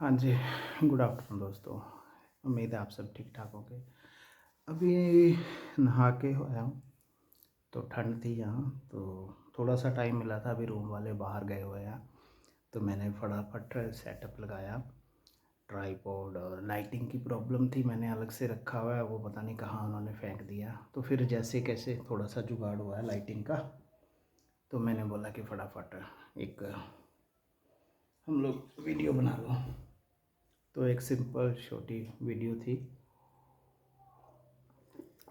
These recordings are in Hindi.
हाँ जी, गुड आफ्टरनून दोस्तों। उम्मीद है आप सब ठीक ठाक होंगे। अभी नहा के आया हूँ, तो ठंड थी यहाँ, तो थोड़ा सा टाइम मिला था। अभी रूम वाले बाहर गए हुए हैं, तो मैंने फटाफट सेटअप लगाया। ट्राईपॉड और लाइटिंग की प्रॉब्लम थी, मैंने अलग से रखा हुआ है, वो पता नहीं कहाँ उन्होंने फेंक दिया। तो फिर जैसे कैसे थोड़ा सा जुगाड़ हुआ है लाइटिंग का, तो मैंने बोला कि फटाफट एक हम लोग वीडियो बना लो। तो एक सिंपल छोटी वीडियो थी,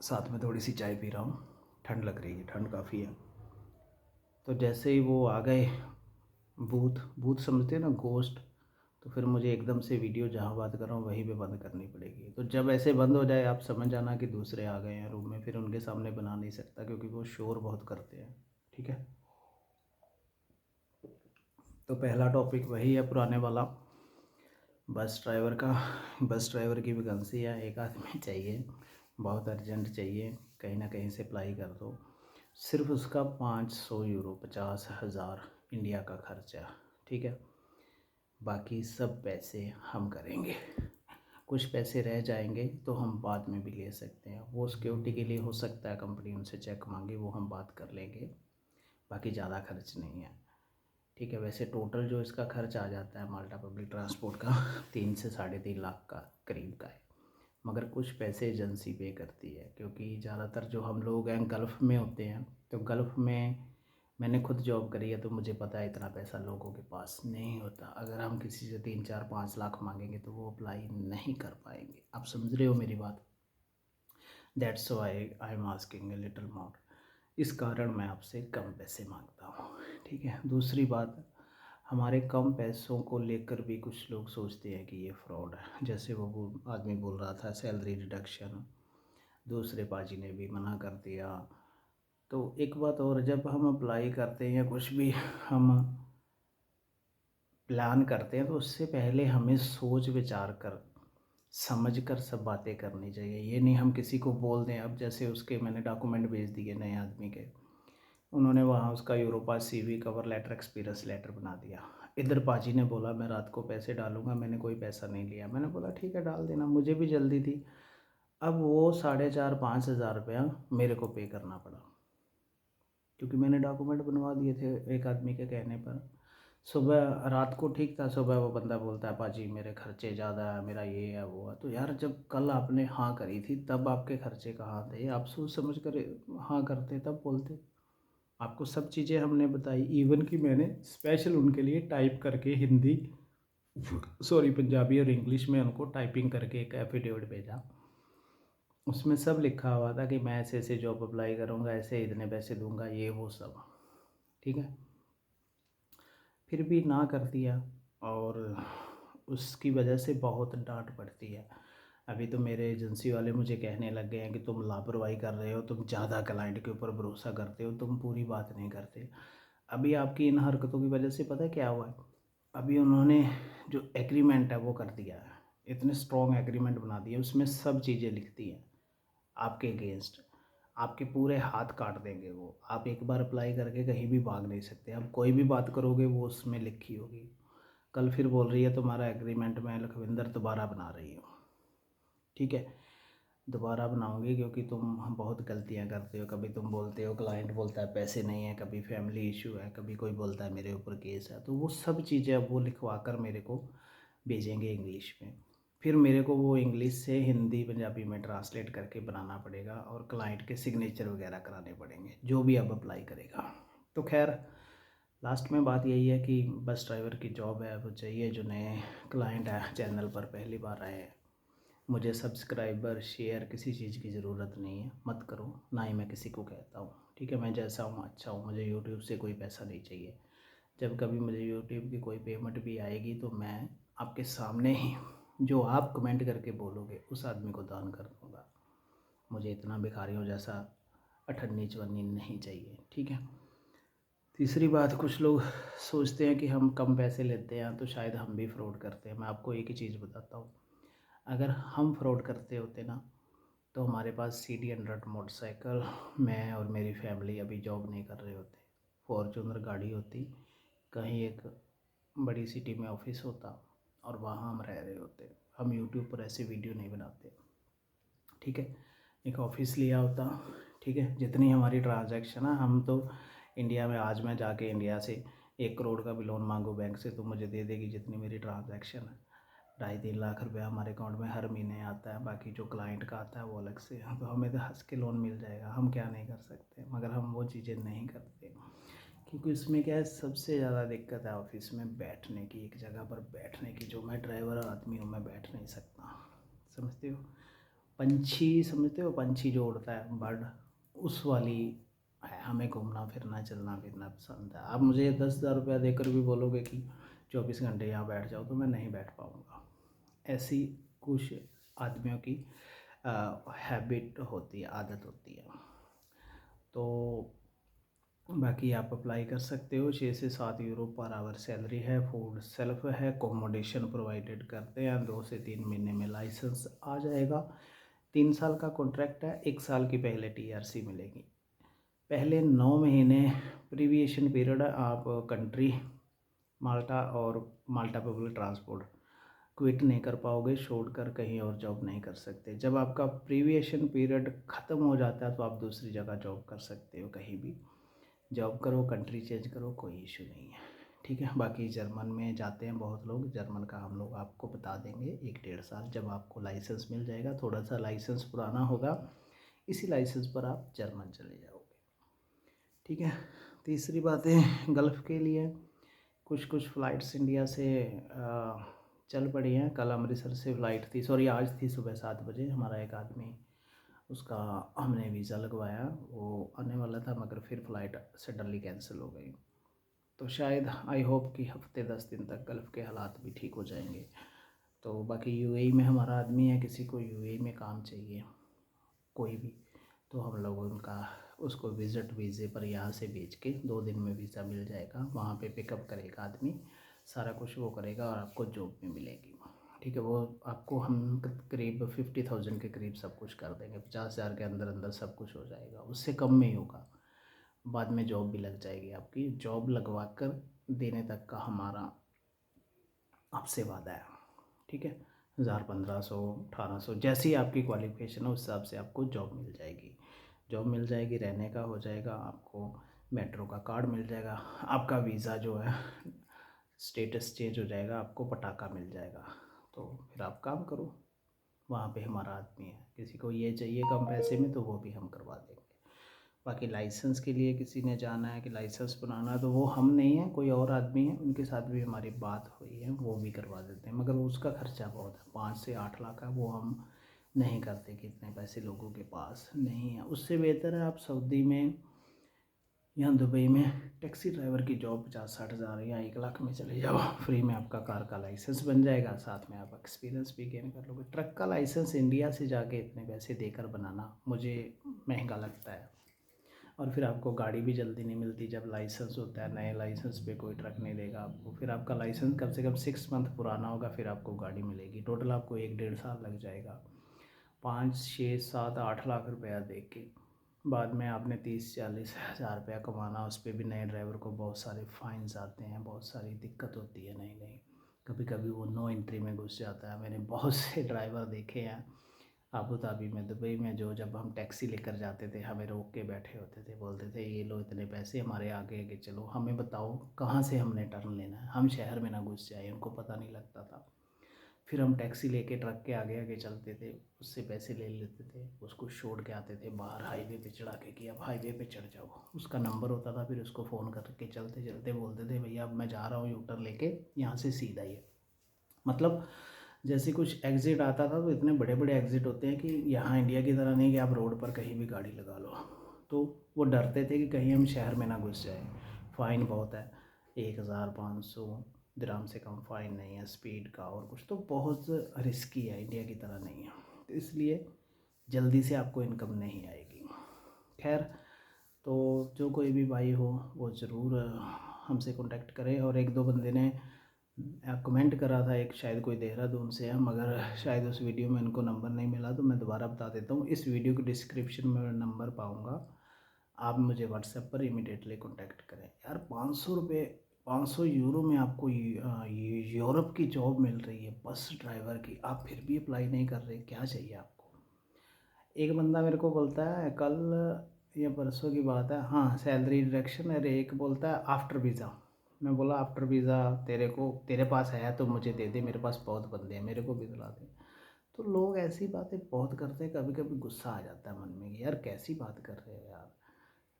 साथ में थोड़ी सी चाय पी रहा हूँ। ठंड लग रही है, ठंड काफ़ी है। तो जैसे ही वो आ गए, भूत भूत समझते हैं ना, गोश्त। तो फिर मुझे एकदम से वीडियो जहाँ बात कर रहा हूँ वहीं पे बंद करनी पड़ेगी। तो जब ऐसे बंद हो जाए, आप समझ जाना कि दूसरे आ गए हैं रूम में। फिर उनके सामने बना नहीं सकता, क्योंकि वो शोर बहुत करते हैं। ठीक है, तो पहला टॉपिक वही है, पुराने वाला, बस ड्राइवर का। बस ड्राइवर की वैकेंसी है, एक आदमी चाहिए, बहुत अर्जेंट चाहिए, कहीं ना कहीं से अप्लाई कर दो। सिर्फ उसका 500 यूरो, 50,000 इंडिया का खर्चा। ठीक है, बाकी सब पैसे हम करेंगे। कुछ पैसे रह जाएंगे तो हम बाद में भी ले सकते हैं, वो सिक्योरिटी के लिए हो सकता है, कंपनी उनसे चेक मांगे, वो हम बात कर लेंगे। बाकी ज़्यादा खर्च नहीं है। ठीक है, वैसे टोटल जो इसका खर्च आ जाता है माल्टा पब्लिक ट्रांसपोर्ट का 3 से 3.5 लाख का करीब का है। मगर कुछ पैसे एजेंसी पे करती है, क्योंकि ज़्यादातर जो हम लोग हैं गल्फ़ में होते हैं। तो गल्फ़ में मैंने खुद जॉब करी है, तो मुझे पता है इतना पैसा लोगों के पास नहीं होता। अगर हम किसी से 3 4 5 लाख मांगेंगे तो वो अप्लाई नहीं कर पाएंगे। आप समझ रहे हो मेरी बात? That's why I am asking a little more. इस कारण मैं आपसे कम पैसे मांगता हूँ। ठीक है, दूसरी बात, हमारे कम पैसों को लेकर भी कुछ लोग सोचते हैं कि ये फ्रॉड है। जैसे वो आदमी बोल रहा था सैलरी डिडक्शन, दूसरे पाजी ने भी मना कर दिया। तो एक बात और, जब हम अप्लाई करते हैं या कुछ भी हम प्लान करते हैं, तो उससे पहले हमें सोच विचार कर समझ कर सब बातें करनी चाहिए। ये नहीं हम किसी को बोल दें। अब जैसे उसके मैंने डॉक्यूमेंट भेज दिए नए आदमी के, उन्होंने वहाँ उसका Europass CV, cover letter, experience letter बना दिया। इधर पाजी ने बोला मैं रात को पैसे डालूंगा, मैंने कोई पैसा नहीं लिया। मैंने बोला ठीक है डाल देना, मुझे भी जल्दी थी। अब वो 4,500-5,000 रुपया मेरे को पे करना पड़ा, क्योंकि मैंने डॉक्यूमेंट बनवा दिए थे एक आदमी के कहने पर। सुबह रात को ठीक था, सुबह वो बंदा बोलता है पाजी मेरे खर्चे ज़्यादा है, मेरा ये है वो है। तो यार जब कल आपने हाँ करी थी तब आपके खर्चे कहाँ थे? आप सोच समझ कर हाँ करते तब बोलते। आपको सब चीज़ें हमने बताई, इवन कि मैंने स्पेशल उनके लिए टाइप करके हिंदी, सॉरी पंजाबी और इंग्लिश में उनको टाइपिंग करके एक एफिडेविट भेजा। उसमें सब लिखा हुआ था कि मैं ऐसे ऐसे जॉब अप्लाई करूँगा, ऐसे इतने पैसे दूंगा, ये वो सब। ठीक है, फिर भी ना कर दिया, और उसकी वजह से बहुत डांट पड़ती है। अभी तो मेरे एजेंसी वाले मुझे कहने लग गए हैं कि तुम लापरवाही कर रहे हो, तुम ज़्यादा क्लाइंट के ऊपर भरोसा करते हो, तुम पूरी बात नहीं करते। अभी आपकी इन हरकतों की वजह से पता है क्या हुआ है? अभी उन्होंने जो एग्रीमेंट है वो कर दिया है, इतने स्ट्रॉन्ग एग्रीमेंट बना दिए, उसमें सब चीज़ें लिखती हैं आपके अगेंस्ट। आपके पूरे हाथ काट देंगे वो। आप एक बार अप्लाई करके कहीं भी भाग नहीं सकते। आप कोई भी बात करोगे वो उसमें लिखी होगी। कल फिर बोल रही है तुम्हारा एग्रीमेंट में लखविंदर दोबारा बना रही हो। ठीक है, दोबारा बनाऊंगी, क्योंकि तुम बहुत गलतियां करते हो। कभी तुम बोलते हो क्लाइंट बोलता है पैसे नहीं है, कभी फैमिली इशू है, कभी कोई बोलता है मेरे ऊपर केस है। तो वो सब चीज़ें अब वो लिखवा कर मेरे को भेजेंगे इंग्लिश में। फिर मेरे को वो इंग्लिश से हिंदी पंजाबी में ट्रांसलेट करके बनाना पड़ेगा, और क्लाइंट के सिग्नेचर वगैरह कराने पड़ेंगे, जो भी अब अप्लाई करेगा। तो खैर लास्ट में बात यही है कि बस ड्राइवर की जॉब है, वो चाहिए। जो नए क्लाइंट है चैनल पर पहली बार आए हैं, मुझे सब्सक्राइबर शेयर किसी चीज़ की ज़रूरत नहीं है, मत करो, ना ही मैं किसी को कहता हूँ। ठीक है, मैं जैसा हूँ अच्छा हूँ, मुझे यूट्यूब से कोई पैसा नहीं चाहिए। जब कभी मुझे यूट्यूब की कोई पेमेंट भी आएगी तो मैं आपके सामने ही जो आप कमेंट करके बोलोगे उस आदमी को दान कर दूँगा। मुझे इतना भिखारियों जैसा अठन्नी चवन्नी नहीं चाहिए। ठीक है, तीसरी बात, कुछ लोग सोचते हैं कि हम कम पैसे लेते हैं तो शायद हम भी फ्रॉड करते हैं। मैं आपको एक ही चीज़ बताता हूँ, अगर हम फ्रॉड करते होते ना, तो हमारे पास CD 100 मोटरसाइकिल, मैं और मेरी फैमिली अभी जॉब नहीं कर रहे होते, फॉर्चूनर गाड़ी होती, कहीं एक बड़ी सिटी में ऑफिस होता, और वहाँ हम रह रहे होते। हम यूट्यूब पर ऐसे वीडियो नहीं बनाते, ठीक है। एक ऑफिस लिया होता, ठीक है। जितनी हमारी ट्रांजैक्शन है, हम तो इंडिया में, आज मैं जाके इंडिया से 1 करोड़ का भी लोन मांगू बैंक से तो मुझे दे देगी जितनी मेरी ट्रांजैक्शन है। 2.5-3 लाख रुपया हमारे अकाउंट में हर महीने आता है, बाकी जो क्लाइंट का आता है वो अलग से। तो हमें तो हंस के लोन मिल जाएगा, हम क्या नहीं कर सकते, मगर हम वो चीज़ें नहीं करते क्योंकि उसमें क्या है, सबसे ज़्यादा दिक्कत है ऑफिस में बैठने की, एक जगह पर बैठने की। जो मैं ड्राइवर आदमी हूँ, मैं बैठ नहीं सकता, समझते हो। पंछी, समझते हो, पंछी जो उड़ता है, बर्ड, उस वाली है। हमें घूमना फिरना चलना फिरना पसंद है। आप मुझे 10,000 रुपया देकर भी बोलोगे कि 24 घंटे यहाँ बैठ जाओ तो मैं नहीं बैठ पाऊँगा। ऐसी कुछ आदमियों की हैबिट होती है, आदत होती है। तो बाकी आप अप्लाई कर सकते हो। 6 से 7 यूरो पर आवर सैलरी है, फूड सेल्फ है, अकोमोडेशन प्रोवाइडेड करते हैं। 2 से 3 महीने में लाइसेंस आ जाएगा। 3 साल का कॉन्ट्रैक्ट है, 1 साल की पहले TRC मिलेगी। पहले 9 महीने प्रीविएशन पीरियड है। आप कंट्री माल्टा और माल्टा पब्लिक ट्रांसपोर्ट क्विट नहीं कर पाओगे, छोड़कर कहीं और जॉब नहीं कर सकते। जब आपका प्रीविएशन पीरियड ख़त्म हो जाता है तो आप दूसरी जगह जॉब कर सकते हो, कहीं भी जॉब करो, कंट्री चेंज करो, कोई इशू नहीं है, ठीक है। बाकी जर्मन में जाते हैं बहुत लोग, जर्मन का हम लोग आपको बता देंगे 1-1.5 साल। जब आपको लाइसेंस मिल जाएगा, थोड़ा सा लाइसेंस पुराना होगा, इसी लाइसेंस पर आप जर्मन चले जाओगे, ठीक है। तीसरी बात है गल्फ़ के लिए कुछ कुछ फ़्लाइट्स इंडिया से चल पड़ी हैं। कल अमृतसर से फ़्लाइट थी, सॉरी आज थी, सुबह 7 बजे। हमारा एक आदमी, उसका हमने वीज़ा लगवाया, वो आने वाला था मगर फिर फ़्लाइट सडनली कैंसिल हो गई। तो शायद आई होप कि हफ्ते 10 दिन तक गल्फ़ के हालात भी ठीक हो जाएंगे। तो बाकी UAE में हमारा आदमी है, किसी को UAE में काम चाहिए कोई भी, तो हम लोग उनका उसको विज़िट वीज़े पर यहाँ से भेज के 2 दिन में वीज़ा मिल जाएगा। वहाँ पे पिकअप करेगा आदमी, सारा कुछ वो करेगा और आपको जॉब भी मिलेगी, ठीक है। वो आपको हम करीब 50,000 के करीब सब कुछ कर देंगे। 50,000 के अंदर अंदर सब कुछ हो जाएगा, उससे कम में ही होगा। बाद में जॉब भी लग जाएगी आपकी। जॉब लगवा कर देने तक का हमारा आपसे वादा है, ठीक है। 1000, 1500, 1800, जैसी आपकी क्वालिफ़िकेशन है उस हिसाब से आपको जॉब मिल जाएगी। जॉब मिल जाएगी, रहने का हो जाएगा, आपको मेट्रो का कार्ड मिल जाएगा, आपका वीज़ा जो है स्टेटस चेंज हो जाएगा, आपको पटाखा मिल जाएगा। तो फिर आप काम करो, वहाँ पे हमारा आदमी है। किसी को ये चाहिए कम पैसे में तो वो भी हम करवा देंगे। बाकी लाइसेंस के लिए किसी ने जाना है कि लाइसेंस बनाना, तो वो हम नहीं हैं, कोई और आदमी है, उनके साथ भी हमारी बात हुई है, वो भी करवा देते हैं। मगर उसका खर्चा बहुत है, 5 से 8 लाख है, वो हम नहीं करते कि इतने पैसे लोगों के पास नहीं है। उससे बेहतर है आप सऊदी में या दुबई में टैक्सी ड्राइवर की जॉब 50-60 हज़ार या 1 लाख में चले जाओ। फ्री में आपका कार का लाइसेंस बन जाएगा, साथ में आप एक्सपीरियंस भी गेन कर लोगे। ट्रक का लाइसेंस इंडिया से जाके इतने पैसे देकर बनाना मुझे महंगा लगता है। और फिर आपको गाड़ी भी जल्दी नहीं मिलती। जब लाइसेंस होता है, नए लाइसेंस पे कोई ट्रक नहीं देगा आपको। फिर आपका लाइसेंस कम से कम 6 मंथ पुराना होगा, फिर आपको गाड़ी मिलेगी। टोटल आपको 1-1.5 साल लग जाएगा, 5, 6, 7, 8 लाख रुपया दे के। बाद में आपने 30-40 हज़ार रुपया कमाना, उस पर भी नए ड्राइवर को बहुत सारे फाइन्स आते हैं, बहुत सारी दिक्कत होती है। नहीं नहीं, कभी कभी वो नो एंट्री में घुस जाता है। मैंने बहुत से ड्राइवर देखे हैं अबू धाबी में, दुबई में, जो जब हम टैक्सी लेकर जाते थे हमें रोक के बैठे होते थे, बोलते थे ये लो इतने पैसे, हमारे आगे आगे चलो, हमें बताओ कहाँ से हमने टर्न लेना है, हम शहर में ना घुस जाए। उनको पता नहीं लगता था। फिर हम टैक्सी लेके ट्रक के आगे आगे चलते थे, उससे पैसे ले लेते थे, उसको छोड़ के आते थे बाहर हाईवे पे चढ़ा के कि अब हाईवे पे चढ़ जाओ। उसका नंबर होता था, फिर उसको फ़ोन करके चलते चलते बोलते थे भैया अब मैं जा रहा हूँ यूटर लेके, यहाँ से सीधा ही है। मतलब जैसे कुछ एग्ज़िट आता था, तो इतने बड़े बड़े एग्ज़िट होते हैं कि यहाँ इंडिया की तरह नहीं कि आप रोड पर कहीं भी गाड़ी लगा लो। तो वो डरते थे कि कहीं हम शहर में ना घुस जाए। फ़ाइन बहुत है, 1,500 दिरहम से कम फ़ाइन नहीं है स्पीड का, और कुछ तो बहुत रिस्की है, इंडिया की तरह नहीं है। तो इसलिए जल्दी से आपको इनकम नहीं आएगी। खैर, तो जो कोई भी भाई हो वो ज़रूर हमसे कांटेक्ट करे। और एक दो बंदे ने कमेंट करा था, एक शायद कोई देहरादून से है, मगर शायद उस वीडियो में इनको नंबर नहीं मिला, तो मैं दोबारा बता देता हूँ। इस वीडियो के डिस्क्रिप्शन में मैं नंबर पाऊँगा, आप मुझे व्हाट्सएप पर इमीडिएटली कांटेक्ट करें। यार 500 रुपये, 500 यूरो में आपको यूरोप की जॉब मिल रही है बस ड्राइवर की, आप फिर भी अप्लाई नहीं कर रहे, क्या चाहिए आपको? एक बंदा मेरे को बोलता है कल या परसों की बात है, हाँ सैलरी डिडक्शन, अरे एक बोलता है आफ्टर वीज़ा। मैं बोला आफ्टर वीज़ा तेरे पास है तो मुझे दे दे, मेरे पास बहुत बंदे हैं, मेरे को भी दिला दे। तो लोग ऐसी बातें बहुत करते हैं, कभी कभी गुस्सा आ जाता है मन में कि यार कैसी बात कर रहे हो यार,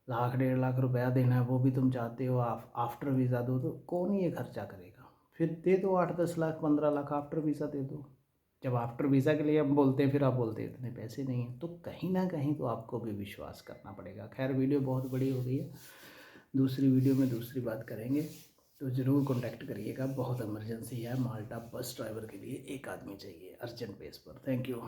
1,00,000 1,50,000 देना है वो भी तुम चाहते हो आफ्टर वीज़ा दो, तो कौन ये खर्चा करेगा? फिर दे दो 8-10 लाख 15 लाख आफ्टर वीज़ा दे दो। जब आफ्टर वीज़ा के लिए हम बोलते हैं फिर आप बोलते हैं इतने पैसे नहीं हैं, तो कहीं ना कहीं तो आपको भी विश्वास करना पड़ेगा। खैर वीडियो बहुत बड़ी हो गई है, दूसरी वीडियो में दूसरी बात करेंगे, तो ज़रूर कॉन्टैक्ट करिएगा। बहुत इमरजेंसी है, माल्टा बस ड्राइवर के लिए एक आदमी चाहिए अर्जेंट बेस पर। Thank you.